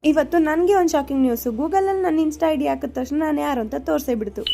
ಇವತ್ತು ನನಗೆ ಒಂದು ಶಾಕಿಂಗ್ ನ್ಯೂಸ್. ಗೂಗಲಲ್ಲಿ ನನ್ನ ಇನ್ಸ್ಟಾ ಐಡಿ ಹಾಕಿದ ತಕ್ಷಣ ನಾನು ಯಾರು ಅಂತ ತೋರಿಸೇ ಬಿಡ್ತು.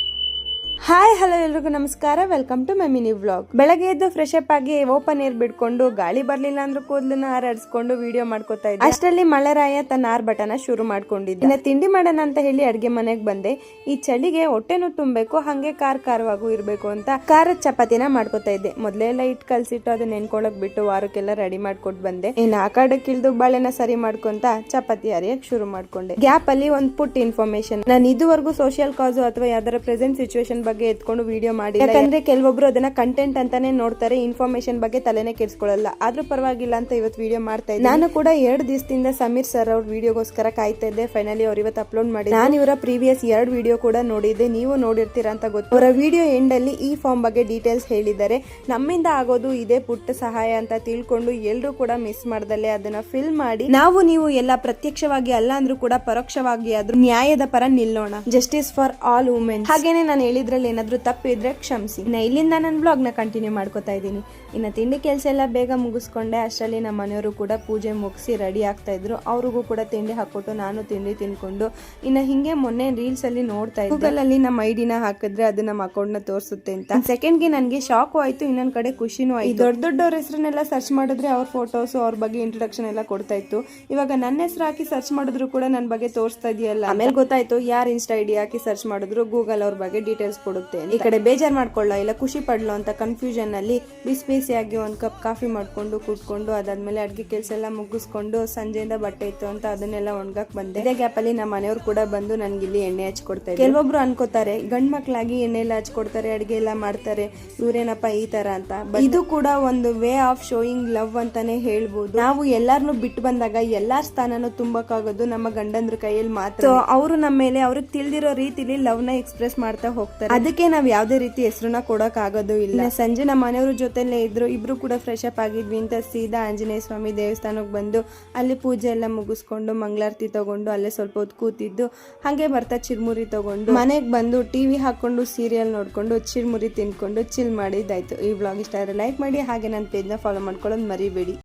ಹಾಯ್ ಹಲೋ ಎಲ್ರಿಗೂ ನಮಸ್ಕಾರ, welcome to my mini vlog. ಬೆಳಗ್ಗೆ ಎದ್ದು ಫ್ರೆಶ್ ಅಪ್ ಆಗಿ ಓಪನ್ ಏರ್ ಬಿಡ್ಕೊಂಡು ಗಾಳಿ ಬರ್ಲಿಲ್ಲ ಅಂದ್ರೂ ಕೂದಲನ್ನ ಹಾರಾಡಿಸ್ಕೊಂಡು ವಿಡಿಯೋ ಮಾಡ್ಕೋತಾ ಇದ್ದೆ. ಅಷ್ಟರಲ್ಲಿ ಮಳೆರಾಯ ತನ್ನ ಆರ್ಭಟನ ಶುರು ಮಾಡ್ಕೊಂಡಿದ್ದೆ. ಇನ್ನ ತಿಂಡಿ ಮಾಡೋಣ ಅಂತ ಹೇಳಿ ಅಡ್ಗೆ ಮನೆಗೆ ಬಂದೆ. ಈ ಚಳಿಗೆ ಹೊಟ್ಟೆನೂ ತುಂಬಬೇಕು, ಹಂಗೆ ಖಾರವಾಗೂ ಇರ್ಬೇಕು ಅಂತ ಖಾರದ ಚಪಾತಿನ ಮಾಡ್ಕೋತಾ ಇದ್ದೆ. ಮೊದಲೆಲ್ಲ ಹಿಟ್ಟು ಕಲ್ಸಿಟ್ಟು ಅದನ್ನ ನೆನ್ಕೊಳಕ್ ಬಿಟ್ಟು ವಾರಕ್ಕೆಲ್ಲ ರೆಡಿ ಮಾಡ್ಕೊಟ್ ಬಂದೆ. ಇನ್ನು ಆ ಕಡೆಗೆ ಇಳ್ದು ಬಾಳೆನ ಸರಿ ಮಾಡ್ಕೊಂತ ಚಪಾತಿ ಅರಿಯಕ್ ಶುರು ಮಾಡ್ಕೊಂಡೆ. ಗ್ಯಾಪ್ ಅಲ್ಲಿ ಒಂದು ಪುಟ್ ಇನ್ಫಾರ್ಮೇಶನ್. ನಾನು ಇದುವರೆಗೂ ಸೋಷಿಯಲ್ ಕಾಸು ಅಥವಾ ಯಾವ್ದಾರ ಪ್ರೆಸೆಂಟ್ ಸಿಚುವೇಶನ್ ಬಗ್ಗೆ ಎತ್ಕೊಂಡು ವಿಡಿಯೋ ಮಾಡಿ, ಯಾಕಂದ್ರೆ ಕೆಲವೊಬ್ರು ಅದನ್ನ ಕಂಟೆಂಟ್ ಅಂತಾನೆ ನೋಡ್ತಾರೆ, ಇನ್ಫಾರ್ಮೇಶನ್ ಬಗ್ಗೆ ತಲೆನೇ ಕೆಡಿಸ್ಕೊಳ್ಳಲ್ಲ. ಆದ್ರೂ ಪರವಾಗಿಲ್ಲ ಅಂತ ಇವತ್ತು ವಿಡಿಯೋ ಮಾಡ್ತಾ ಇದ್ದೆ. ನಾನು ಕೂಡ 2 ದಿವಸದಿಂದ ಸಮೀರ್ ಸರ್ ಅವ್ರ ವಿಡಿಯೋಗೋಸ್ಕರ ಕಾಯ್ತಾ ಇದ್ದೆ. ಫೈನಲಿ ಅವ್ರು ಇವತ್ತು ಅಪ್ಲೋಡ್ ಮಾಡಿ. ನಾನು ಇವರ ಪ್ರೀವಿಯಸ್ 2 ವಿಡಿಯೋ ಕೂಡ ನೋಡಿದ್ದೆ, ನೀವು ನೋಡಿರ್ತೀರಾ ಅಂತ ಗೊತ್ತು. ಅವರ ವಿಡಿಯೋ ಎಂಡ್ ಅಲ್ಲಿ ಈ ಫಾರ್ಮ್ ಬಗ್ಗೆ ಡೀಟೇಲ್ಸ್ ಹೇಳಿದ್ದಾರೆ. ನಮ್ಮಿಂದ ಆಗೋದು ಇದೇ ಪುಟ್ಟ ಸಹಾಯ ಅಂತ ತಿಳ್ಕೊಂಡು ಎಲ್ಲರೂ ಕೂಡ ಮಿಸ್ ಮಾಡ್ದಲ್ಲೇ ಅದನ್ನ ಫಿಲ್ ಮಾಡಿ ನಾವು ನೀವು ಎಲ್ಲ ಪ್ರತ್ಯಕ್ಷವಾಗಿ ಅಲ್ಲ ಅಂದ್ರೂ ಕೂಡ ಪರೋಕ್ಷವಾಗಿ ಆದ್ರೂ ನ್ಯಾಯದ ಪರ ನಿಲ್ಲೋಣ. Justice for all women. ಹಾಗೇನೆ ನಾನು ಹೇಳಿದ್ರಲ್ಲಿ ಏನಾದ್ರೂ ತಪ್ಪಿದ್ರೆ ಕ್ಷಮಿಸಿ. ಇಲ್ಲಿಂದ ನನ್ನ ಬ್ಲಾಗ್ ನ ಕಂಟಿನ್ಯೂ ಮಾಡ್ಕೋತಾ ಇದ್ದೀನಿ. ಇನ್ನು ತಿಂಡಿ ಕೆಲಸ ಎಲ್ಲ ಬೇಗ ಮುಗಿಸ್ಕೊಂಡೆ. ಅಷ್ಟರಲ್ಲಿ ನಮ್ಮ ಮನೆಯವರು ಕೂಡ ಪೂಜೆ ಮುಗಿಸಿ ರೆಡಿ ಆಗ್ತಾ ಇದ್ರು. ಅವ್ರಿಗೂ ಕೂಡ ತಿಂಡಿ ಹಾಕೊಟ್ಟು ನಾನು ತಿಂಡಿ ತಿನ್ಕೊಂಡು ಇನ್ನು ಹಿಂಗೆ ಮೊನ್ನೆ ರೀಲ್ಸ್ ಅಲ್ಲಿ ನೋಡ್ತಾ ಇದ್ದೆ, ಗೂಗಲ್ ಅಲ್ಲಿ ನಮ್ಮ ಐಡಿನ ಹಾಕಿದ್ರೆ ಅದು ನಮ್ಮ ಅಕೌಂಟ್ ನ ತೋರಿಸುತ್ತೆ ಅಂತ. ಸೆಕೆಂಡ್ಗೆ ನನಗೆ ಶಾಕು ಆಯ್ತು, ಇನ್ನೊಂದ್ ಕಡೆ ಖುಷಿನೂ ಆಯ್ತು. ದೊಡ್ಡವ್ರ ಹೆಸರನ್ನೆಲ್ಲ ಸರ್ಚ್ ಮಾಡಿದ್ರೆ ಅವ್ರ ಫೋಟೋಸ್ ಅವ್ರ ಬಗ್ಗೆ ಇಂಟ್ರೊಡಕ್ಷನ್ ಎಲ್ಲ ಕೊಡ್ತಾ ಇತ್ತು. ಇವಾಗ ನನ್ನ ಹೆಸರು ಹಾಕಿ ಸರ್ಚ್ ಮಾಡಿದ್ರು ಕೂಡ ನನ್ನ ಬಗ್ಗೆ ತೋರಿಸ್ತಾ ಇದೆಯಲ್ಲ. ಆಮೇಲೆ ಗೊತ್ತಾಯ್ತು ಯಾರು ಇನ್ಸ್ಟಾ ಐಡಿ ಹಾಕಿ ಸರ್ಚ್ ಮಾಡಿದ್ರು ಗೂಗಲ್ ಅವ್ರ ಬಗ್ಗೆ ಡೀಟೇಲ್ಸ್ ಕೊಡುತ್ತೆ. ಈ ಕಡೆ ಬೇಜಾರ್ ಮಾಡ್ಕೊಳ್ಳೋ ಇಲ್ಲ ಖುಷಿ ಪಡ್ಲೋ ಅಂತ ಕನ್ಫ್ಯೂಷನ್ ಅಲ್ಲಿ ಬಿಸಿಯಾಗಿ 1 ಕಪ್ ಕಾಫಿ ಮಾಡ್ಕೊಂಡು ಕುಟ್ಕೊಂಡು ಅದಾದ್ಮೇಲೆ ಅಡ್ಗೆ ಕೆಲಸ ಎಲ್ಲ ಮುಗಿಸ್ಕೊಂಡು ಸಂಜೆಯಿಂದ ಬಟ್ಟೆ ಇತ್ತು ಅಂತ ಅದನ್ನೆಲ್ಲ ಒಣಗಕ್ ಬಂದೆ. ಇದೇ ಗ್ಯಾಪ್ ಅಲ್ಲಿ ನಮ್ಮ ಮನೆಯವ್ರು ಕೂಡ ಬಂದು ನನ್ಗೆ ಇಲ್ಲಿ ಎಣ್ಣೆ ಹಚ್ಕೊಡ್ತಾ ಇದ್ದಾರೆ. ಕೆಲವೊಬ್ರು ಅನ್ಕೋತಾರೆ ಗಂಡ್ ಮಕ್ಳಾಗಿ ಎಣ್ಣೆ ಎಲ್ಲ ಹಚ್ಕೊಡ್ತಾರೆ, ಅಡ್ಗೆ ಎಲ್ಲ ಮಾಡ್ತಾರೆ, ಇವ್ರೇನಪ್ಪ ಈ ತರ ಅಂತ. ಇದು ಕೂಡ ಒಂದು ವೇ ಆಫ್ ಶೋಯಿಂಗ್ ಲವ್ ಅಂತಾನೆ ಹೇಳ್ಬೋದು. ನಾವು ಎಲ್ಲಾರನ್ನು ಬಿಟ್ಟು ಬಂದಾಗ ಎಲ್ಲಾರ ಸ್ಥಾನನೂ ತುಂಬಕ್ಕಾಗೋದು ನಮ್ಮ ಗಂಡಂದ್ರ ಕೈಯಲ್ಲಿ ಮಾತ್ರ. ಅವರು ನಮ್ಮ ಮೇಲೆ ಅವ್ರಿಗೆ ತಿಳಿದಿರೋ ರೀತಿಲಿ ಲವ್ ನ ಎಕ್ಸ್ಪ್ರೆಸ್ ಮಾಡ್ತಾ ಹೋಗ್ತಾರೆ. ಅದಕ್ಕೆ ನಾವ್ ಯಾವ್ದೇ ರೀತಿ ಹೆಸರನ್ನ ಕೊಡಕ್ ಆಗೋದು ಇಲ್ಲ. ಸಂಜೆ ನಮ್ಮ ಮನೆಯವ್ರ ಜೊತೆಲೇ ಇದ್ರು, ಇಬ್ರು ಕೂಡ ಫ್ರೆಶ್ ಅಪ್ ಆಗಿದ್ವಿ ಅಂತ ಸೀದಾ ಆಂಜನೇಯ ಸ್ವಾಮಿ ದೇವಸ್ಥಾನಕ್ಕೆ ಬಂದು ಅಲ್ಲಿ ಪೂಜೆ ಎಲ್ಲ ಮುಗಿಸ್ಕೊಂಡು ಮಂಗಳಾರತಿ ತಗೊಂಡು ಅಲ್ಲೇ ಸ್ವಲ್ಪ ಹೊತ್ತು ಕೂತಿದ್ದು, ಹಾಗೆ ಬರ್ತಾ ಚಿರ್ಮುರಿ ತಗೊಂಡು ಮನೆಗೆ ಬಂದು ಟಿವಿ ಹಾಕೊಂಡು ಸೀರಿಯಲ್ ನೋಡ್ಕೊಂಡು ಚಿರ್ಮುರಿ ತಿನ್ಕೊಂಡು ಚಿಲ್ ಮಾಡಿದ್ದಾಯ್ತು. ಈ ವ್ಲಾಗ್ ಇಷ್ಟ ಆದ್ರೆ ಲೈಕ್ ಮಾಡಿ, ಹಾಗೆ ನನ್ನ ಪೇಜ್ನ ಫಾಲೋ ಮಾಡ್ಕೊಳ್ಳೋದು ಮರಿಬೇಡಿ.